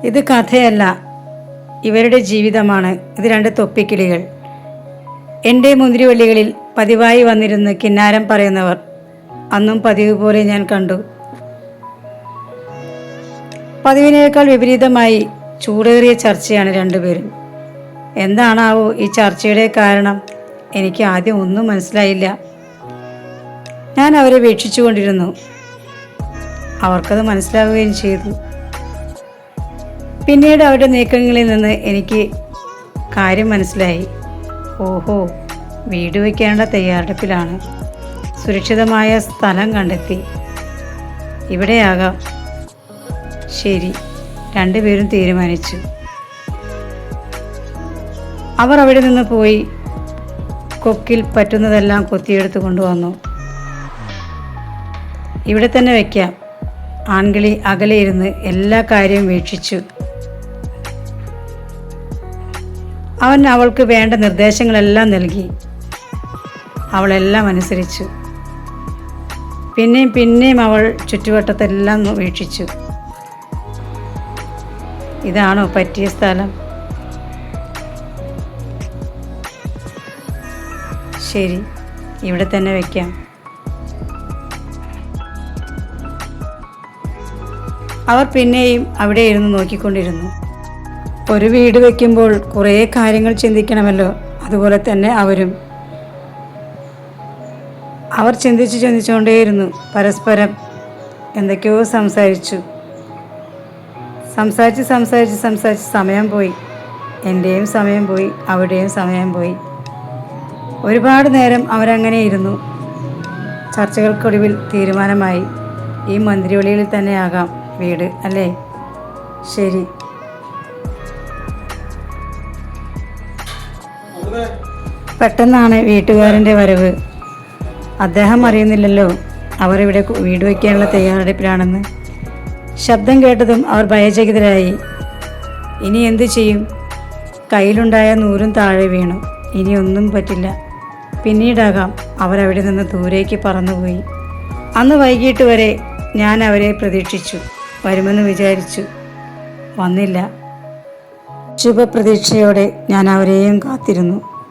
ഇത് കഥയല്ല, ഇവരുടെ ജീവിതമാണ്. ഇത് രണ്ട് തൊപ്പിക്കിളികൾ. എൻ്റെ മുന്തിരിവള്ളികളിൽ പതിവായി വന്നിരുന്ന് കിന്നാരം പറയുന്നവർ അന്നും പതിവ് പോലെ ഞാൻ കണ്ടു. പതിവിനേക്കാൾ വിപരീതമായി ചൂടേറിയ ചർച്ചയാണ് രണ്ടുപേരും. എന്താണാവോ ഈ ചർച്ചയുടെ കാരണം? എനിക്ക് ആദ്യം ഒന്നും മനസ്സിലായില്ല. ഞാൻ അവരെ വീക്ഷിച്ചുകൊണ്ടിരുന്നു. അവർക്കത് മനസ്സിലാവുകയും ചെയ്തു. പിന്നീട് അവരുടെ നീക്കങ്ങളിൽ നിന്ന് എനിക്ക് കാര്യം മനസ്സിലായി. ഓഹോ, വീട് വയ്ക്കാനുള്ള തയ്യാറെടുപ്പിലാണ്. സുരക്ഷിതമായ സ്ഥലം കണ്ടെത്തി. ഇവിടെയാകാം. ശരി, രണ്ടുപേരും തീരുമാനിച്ചു. അവർ അവിടെ നിന്ന് പോയി കൊക്കിൽ പറ്റുന്നതെല്ലാം കൊത്തിയെടുത്ത് കൊണ്ടുവന്നു. ഇവിടെ തന്നെ വയ്ക്കാം. ആൺകിളി അകലെ ഇരുന്ന് എല്ലാ കാര്യവും വീക്ഷിച്ചു. അവൻ അവൾക്ക് വേണ്ട നിർദ്ദേശങ്ങളെല്ലാം നൽകി. അവളെല്ലാം അനുസരിച്ചു. പിന്നെയും പിന്നെയും അവൾ ചുറ്റുവട്ടത്തെല്ലാം വീക്ഷിച്ചു. ഇതാണോ പറ്റിയ സ്ഥലം? ശരി, ഇവിടെ തന്നെ വയ്ക്കാം. അവർ പിന്നെയും അവിടെ ഇരുന്ന് നോക്കിക്കൊണ്ടിരുന്നു. ഒരു വീട് വയ്ക്കുമ്പോൾ കുറേ കാര്യങ്ങൾ ചിന്തിക്കണമല്ലോ. അതുപോലെ തന്നെ അവർ ചിന്തിച്ചുകൊണ്ടേയിരുന്നു. പരസ്പരം എന്തൊക്കെയോ സംസാരിച്ച് സമയം പോയി. എൻ്റെയും സമയം പോയി, അവിടെയും സമയം പോയി. ഒരുപാട് നേരം അവരങ്ങനെ ഇരുന്നു. ചർച്ചകൾക്കൊടുവിൽ തീരുമാനമായി, ഈ മന്ദിരവെളിയിൽ തന്നെയാകാം വീട്, അല്ലേ? ശരി. പെട്ടെന്നാണ് വീട്ടുകാരൻ്റെ വരവ്. അദ്ദേഹം അറിയുന്നില്ലല്ലോ അവരിവിടെ വീട് വയ്ക്കാനുള്ള തയ്യാറെടുപ്പിലാണെന്ന്. ശബ്ദം കേട്ടതും അവർ ഭയചകിതരായി. ഇനി എന്തു ചെയ്യും? കയ്യിലുണ്ടായ നൂലും താഴെ വീണു. ഇനി ഒന്നും പറ്റില്ല. പിന്നീടാകാം. അവരവിടെ നിന്ന് ദൂരേക്ക് പറന്നുപോയി. അന്ന് വൈകിട്ട് വരെ ഞാൻ അവരെ പ്രതീക്ഷിച്ചു. വരുമെന്ന് വിചാരിച്ചു. വന്നില്ല. ശുഭപ്രതീക്ഷയോടെ ഞാൻ അവരെയും കാത്തിരുന്നു.